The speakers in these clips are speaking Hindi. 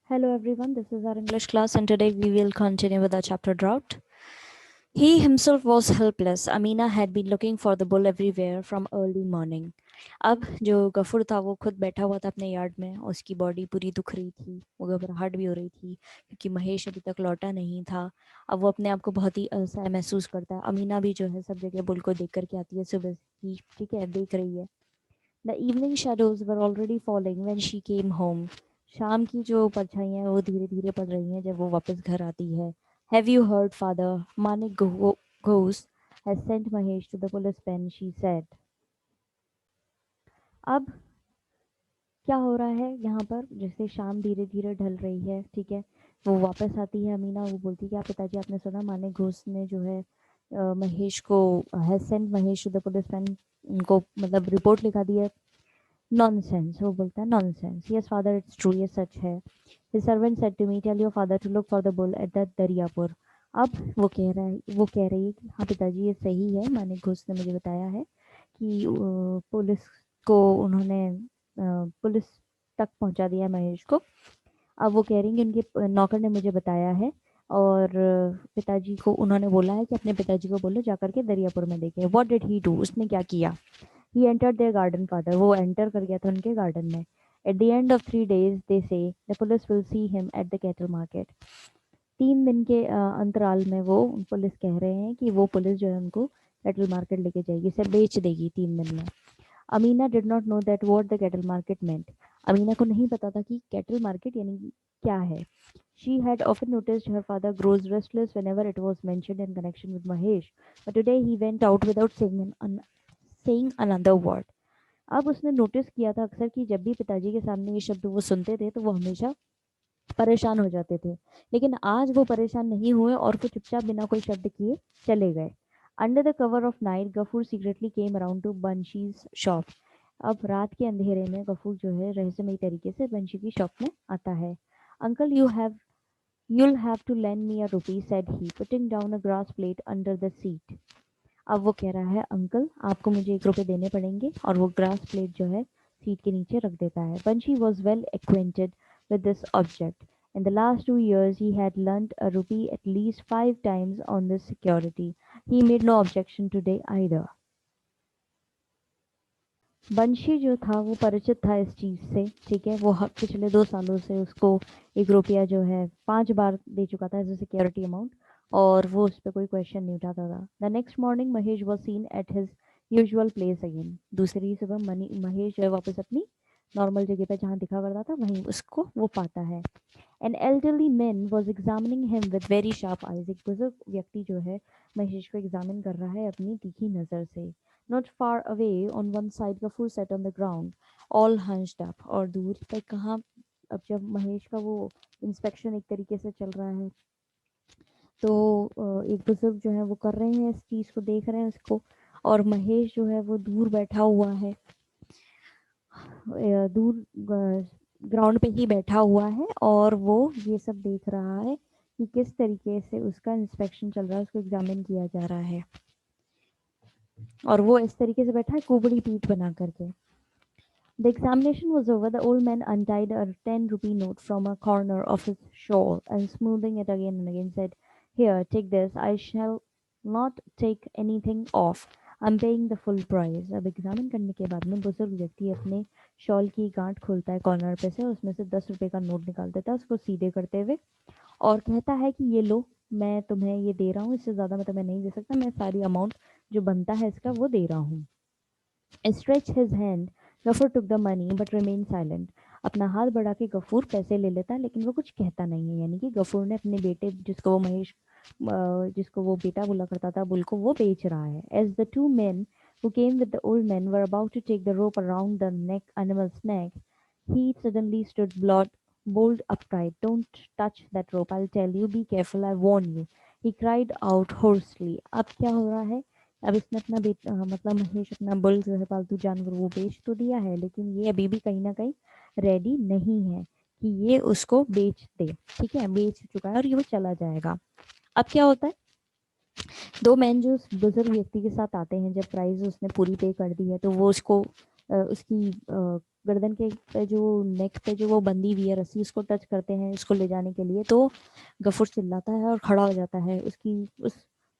Hello everyone, this is our English class and today we will continue with the chapter Drought. He himself was helpless. Amina had been looking for the bull everywhere from early morning. अब जो गफूर था वो खुद बैठा हुआ था अपने यार्ड में, उसकी बॉडी पूरी दुख रही थी, वो घबराहट भी हो रही थी क्योंकि महेश अभी तक लौटा नहीं था। अब वो अपने आप को बहुत ही असहाय महसूस करता है। अमीना भी जो है सब जगह बुल को देख करके आती है सुबह ही, ठीक है, देख रही है। The evening shadows were already falling when she came home. शाम की जो परछाइयाँ हैं वो धीरे धीरे पड़ रही हैं जब वो वापस घर आती है। Have you heard, father? Manik Ghosh has sent Mahesh to the police pen, she said. अब क्या हो रहा है यहाँ पर, जैसे शाम धीरे धीरे ढल रही है, ठीक है, वो वापस आती है अमीना, वो बोलती है कि आप पिताजी आपने सुना मानिक घोष ने जो है महेश को has sent Mahesh to the police pen, उनको मतलब रिपोर्ट लिखा दी है। नॉनसेंस, वो बोलता है nonsense. Yes father it's true, ये सच है। His servant said to me tell your father to look for the bull at the Dariyapur. अब वो कह रही है कि हाँ पिताजी ये सही है, मानिक घोष ने मुझे बताया है कि पुलिस को उन्होंने पुलिस तक पहुंचा दिया महेश को। अब वो कह रही हैं कि उनके नौकर ने मुझे बताया है और पिताजी को उन्होंने बोला है कि अपने पिताजी को बोलो जाकर के दरियापुर में देखें। व्हाट डिड ही डू, उसने क्या किया? He entered their garden father, वो एंटर कर गया था उनके गार्डन में। At the end of 3 days they say the police will see him at the cattle market. 3 दिन के अंतराल में वो पुलिस कह रहे हैं कि वो पुलिस जो है उनको कैटल मार्केट लेके जाएगी, इसे बेच देगी 3 दिन में। Amina did not know that what the cattle market meant. Amina को नहीं पता था कि कैटल मार्केट यानी क्या है। She had often noticed her father grows restless whenever it was mentioned in connection with Mahesh, but today he went out without saying another word. अब उसने नोटिस किया था अक्सर कि जब भी पिताजी के सामने ये शब्द वो सुनते थे तो वो हमेशा परेशान हो जाते थे, लेकिन आज वो परेशान नहीं हुए और वो चुपचाप बिना कोई शब्द किए चले गए। Under the cover of night Gafoor secretly came around to Banshi's shop. अब रात के अंधेरे में गफूर जो है रहस्यमयी तरीके से बंशी की शॉप में आता है। Uncle you'll have to lend me a rupee, said he, putting down a grass plate under the seat. अब वो कह रहा है अंकल आपको मुझे 1 रुपए देने पड़ेंगे, और वो ग्रास प्लेट जो है सीट के नीचे रख देता है। Banshi was well acquainted with this object. In the last 2 years, he had lent a rupee at least 5 times on this security. He made no objection today either. बंशी जो था वो परिचित था इस चीज़ से, ठीक है, वो पिछले 2 सालों से उसको 1 रुपया जो है 5 बार दे चुका था एज ए सिक्योरिटी अमाउंट, और वो उस पर कोई क्वेश्चन नहीं उठाता था। The next morning Mahesh was seen at his usual place again. दूसरी सुबह महेश जो है वापस अपनी नॉर्मल जगह पे जहाँ दिखा करता था वहीं उसको वो पाता है। An elderly man was examining him with very sharp eyes. एक बुजुर्ग व्यक्ति जो है महेश को एग्जामिन कर रहा है अपनी तीखी नज़र से। Not far away, on one side, Gafur sat on the ground, all hunched up. और दूर पे कहाँ, अब जब महेश का वो इंस्पेक्शन एक तरीके से चल रहा है तो एक बुजुर्ग जो है वो कर रहे हैं इस चीज़ को, देख रहे हैं उसको, और महेश जो है वो दूर बैठा हुआ है, दूर ग्राउंड पे ही बैठा हुआ है, और वो ये सब देख रहा है कि किस तरीके से उसका इंस्पेक्शन चल रहा है, उसको एग्जामिन किया जा रहा है, और वो इस तरीके से बैठा है कुबड़ी पीठ बना करके। The examination was over. The old man untied a 10 rupee note from a corner of his shawl and smoothing it again and again said, "Here, take this. I shall not take anything off. I'm paying the full price." अब एग्जामिन करने के बाद में बुजुर्ग व्यक्ति अपने शॉल की गांठ खोलता है कॉर्नर पे से, उसमें से 10 रुपए का नोट निकाल देता है उसको सीधे करते हुए, और कहता है कि ये लो, मैं तुम्हें ये दे रहा हूँ, इससे ज़्यादा मैं तुम्हें नहीं दे सकता, मैं सारी अमाउंट जो बनता है इसका वो दे रहा हूँ। Stretch his hand. Ghafoor took the money but remained silent. अपना हाथ बढ़ा के गफूर पैसे ले लेता है लेकिन वो कुछ कहता नहीं है, यानी कि गफूर ने अपने बेटे जिसको वो बेटा बोला करता था बुल को, वो बेच रहा है। As the two men who came with the old men were about to take the rope around the animal's neck, he suddenly stood bolt upright. "Don't touch that rope, I'll tell you. Be careful, I warn you," he cried out hoarsely. अब क्या हो रहा है? अब इसने अपना मतलब महेश अपना बुल जो है पालतू जानवर वो बेच तो दिया है, लेकिन ये अभी भी कहीं ना कहीं रेडी नहीं है कि ये उसको बेच दे, ठीक है, बेच चुका है और ये वो चला जाएगा। अब क्या होता है, 2 मैन जो उस बुजुर्ग व्यक्ति के साथ आते हैं, जब प्राइस उसने पूरी पे कर दी है तो वो उसको उसकी गर्दन के पे जो नेक पे जो वो बंदी हुई है रस्सी उसको टच करते हैं उसको ले जाने के लिए, तो गफूर चिल्लाता है और खड़ा हो जाता है, उसकी उस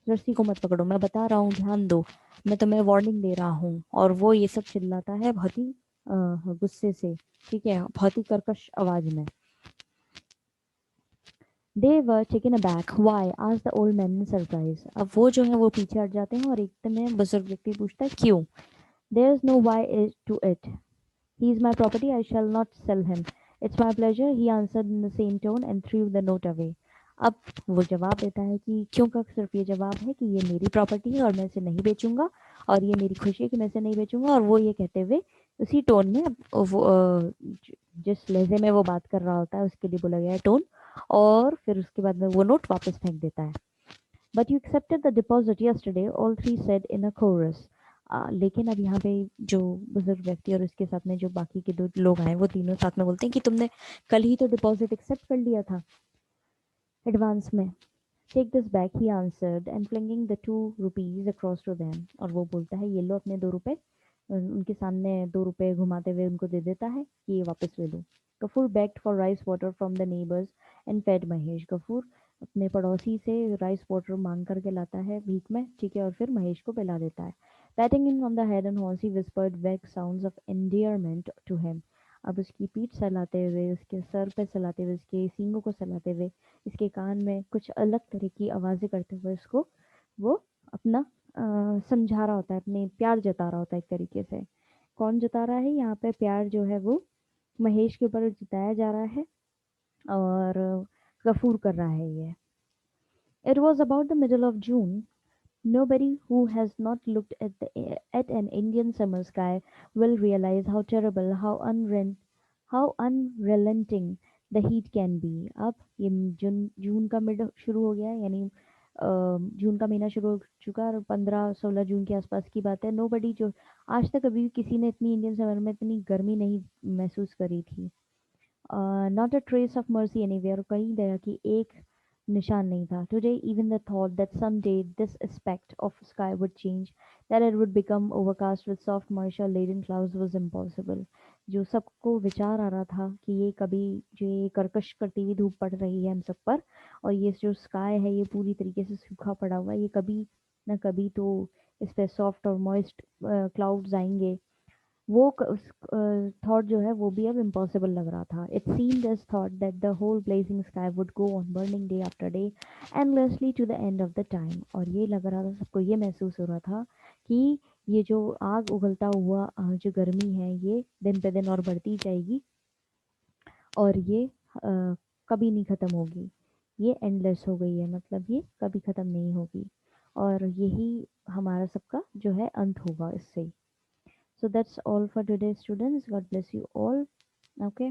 रस्सी को मत पकड़ो, मैं बता रहा हूँ ध्यान दो, मैं तुम्हें वार्निंग दे रहा हूँ। और वो ये सब चिल्लाता है बहुत ही गुस्से से, ठीक है, बहुत ही कर्कश आवाज में। They were taken aback. Why? asked the old man in surprise. अब वो जो है वो पीछे हट जाते हैं और एकदम में बुजुर्ग व्यक्ति पूछता है क्यों? There is no why to it. He is my property. I shall not sell him. It's my pleasure. He answered in the same tone and threw the note away. अब वो जवाब देता है कि क्यों का सिर्फ ये जवाब है कि ये मेरी प्रॉपर्टी है और मैं इसे नहीं बेचूंगा, और ये मेरी खुशी है कि मैं इसे नहीं बेचूंगा। और वो ये कहते हुए उसी टोन में वो जिस लहजे में वो बात कर रहा होता है उसके लिए बोला गया है टोन, और फिर उसके बाद में वो नोट वापस फेंक देता है। But you accepted the deposit yesterday, all three said in a chorus. लेकिन अब यहाँ पे जो बुजुर्ग व्यक्ति और उसके साथ में जो बाकी के दो लोग आए वो तीनों साथ में बोलते हैं कि तुमने कल ही तो डिपॉजिट एक्सेप्ट कर लिया था एडवांस में। Take this back, he answered and flinging the 2 rupees across to them. और वो बोलता है ये लो अपने 2 रुपए, उनके सामने 2 रुपए घुमाते हुए उनको दे देता है कि ये वापस ले लो। Ghafoor begged for rice water from the neighbors and fed Mahesh. Ghafoor अपने पड़ोसी से राइस वाटर मांग करके लाता है भीख में, ठीक है, और फिर महेश को पिला देता है। Patting him on the head and horns, he whispered vague sounds of endearment to him. अब उसकी पीठ सहलाते हुए, उसके सर पे सहलाते हुए, उसके सींगों को सहलाते हुए, इसके कान में कुछ अलग तरह की आवाज़ें करते हुए उसको वो अपना समझा रहा होता है, अपने प्यार जता रहा होता है एक तरीके से। कौन जता रहा है यहाँ पे प्यार जो है वो महेश के ऊपर जताया जा रहा है, और गफूर कर रहा है ये। It was about the middle of June. Nobody who has not looked at an Indian summer sky will realize how terrible, how unrelenting the heat can be. अब ये जून का मिड शुरू हो गया है, यानी जून का महीना शुरू हो चुका है और 15-16 जून के आसपास की बात है। नोबडी जो आज तक कभी किसी ने इतनी इंडियन समर में इतनी गर्मी नहीं महसूस करी थी। Not a trace of mercy anywhere, कहीं दया की एक निशान नहीं था। Today even the thought that some day this aspect of sky would change, that it would become overcast with soft moisture laden clouds was impossible. जो सबको विचार आ रहा था कि ये कभी जो ये कर्कश करती हुई धूप पड़ रही है हम सब पर, और ये जो स्काई है ये पूरी तरीके से सूखा पड़ा हुआ है, ये कभी ना कभी तो इस पे सॉफ्ट और मॉइस्ट क्लाउड्स आएंगे, वो थॉट जो है वो भी अब इम्पॉसिबल लग रहा था। It seemed this thought that the whole blazing sky would go on burning day after day endlessly to the end of the time. और ये लग रहा था, सबको ये महसूस हो रहा था कि ये जो आग उगलता हुआ जो गर्मी है ये दिन पे दिन और बढ़ती जाएगी, और ये कभी नहीं ख़त्म होगी, ये एंडलेस हो गई है, मतलब ये कभी ख़त्म नहीं होगी, और यही हमारा सबका जो है अंत होगा इससे। So that's all for today, students. God bless you all. Okay.